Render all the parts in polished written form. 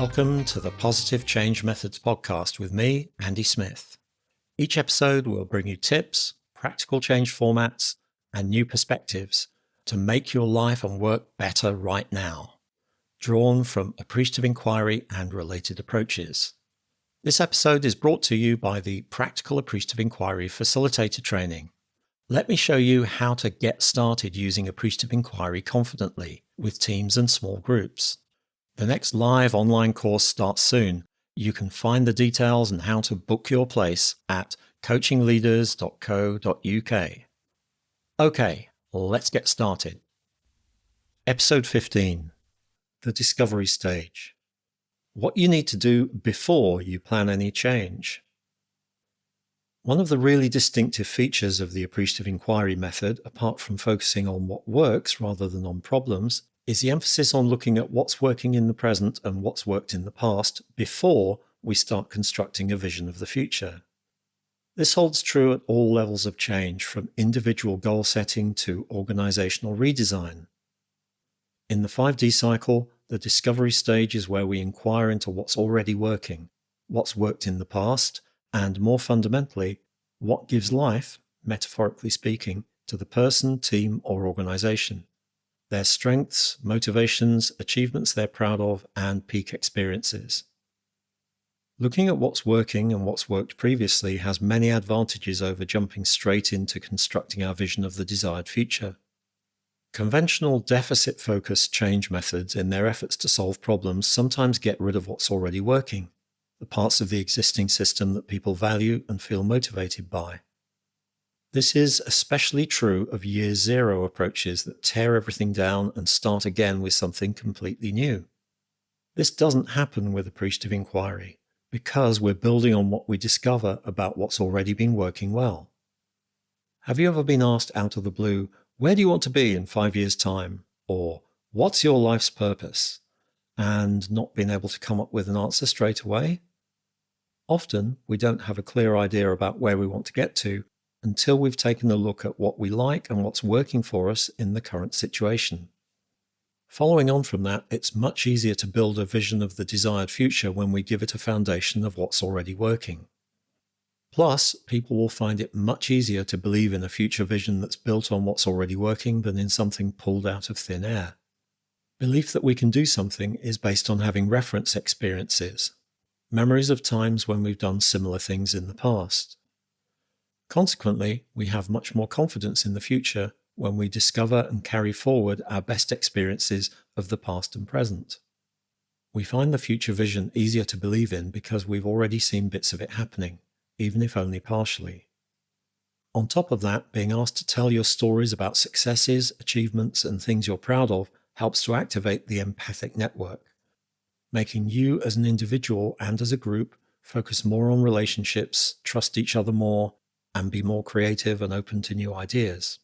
Welcome to the Positive Change Methods podcast with me, Andy Smith. Each episode will bring you tips, practical change formats, and new perspectives to make your life and work better right now, drawn from Appreciative Inquiry and related approaches. This episode is brought to you by the Practical Appreciative Inquiry Facilitator Training. Let me show you how to get started using Appreciative Inquiry confidently with teams and small groups. The next live online course starts soon. You can find the details and how to book your place at coachingleaders.co.uk. Okay, let's get started. Episode 15, the discovery stage. What you need to do before you plan any change. One of the really distinctive features of the Appreciative Inquiry method, apart from focusing on what works rather than on problems, is the emphasis on looking at what's working in the present and what's worked in the past before we start constructing a vision of the future. This holds true at all levels of change, from individual goal setting to organizational redesign. In the 5D cycle, the discovery stage is where we inquire into what's already working, what's worked in the past, and more fundamentally, what gives life, metaphorically speaking, to the person, team, or organization. Their strengths, motivations, achievements they're proud of, and peak experiences. Looking at what's working and what's worked previously has many advantages over jumping straight into constructing our vision of the desired future. Conventional deficit-focused change methods, in their efforts to solve problems, sometimes get rid of what's already working, the parts of the existing system that people value and feel motivated by. This is especially true of year zero approaches that tear everything down and start again with something completely new. This doesn't happen with Appreciative Inquiry because we're building on what we discover about what's already been working well. Have you ever been asked out of the blue, where do you want to be in 5 years' time? Or what's your life's purpose? And not been able to come up with an answer straight away? Often we don't have a clear idea about where we want to get to until we've taken a look at what we like and what's working for us in the current situation. Following on from that, it's much easier to build a vision of the desired future when we give it a foundation of what's already working. Plus, people will find it much easier to believe in a future vision that's built on what's already working than in something pulled out of thin air. Belief that we can do something is based on having reference experiences, memories of times when we've done similar things in the past. Consequently, we have much more confidence in the future when we discover and carry forward our best experiences of the past and present. We find the future vision easier to believe in because we've already seen bits of it happening, even if only partially. On top of that, being asked to tell your stories about successes, achievements, and things you're proud of helps to activate the empathic network, making you as an individual and as a group focus more on relationships, trust each other more, and be more creative and open to new ideas.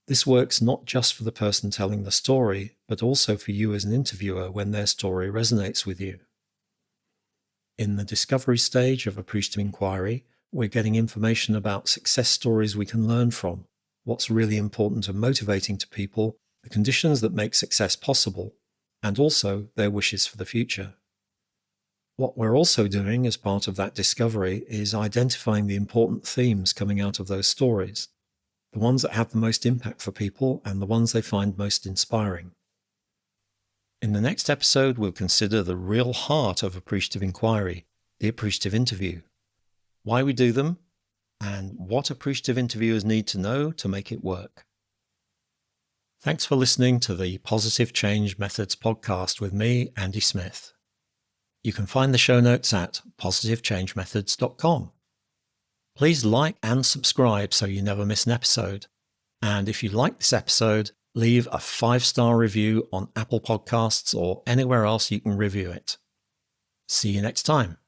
This works not just for the person telling the story, but also for you as an interviewer when their story resonates with you. In the discovery stage of Appreciative Inquiry, we're getting information about success stories we can learn from, what's really important and motivating to people, the conditions that make success possible, and also their wishes for the future. What we're also doing as part of that discovery is identifying the important themes coming out of those stories, the ones that have the most impact for people and the ones they find most inspiring. In the next episode, we'll consider the real heart of Appreciative Inquiry, the appreciative interview, why we do them, and what appreciative interviewers need to know to make it work. Thanks for listening to the Positive Change Methods podcast with me, Andy Smith. You can find the show notes at positivechangemethods.com. Please like and subscribe so you never miss an episode. And if you like this episode, leave a 5-star review on Apple Podcasts or anywhere else you can review it. See you next time.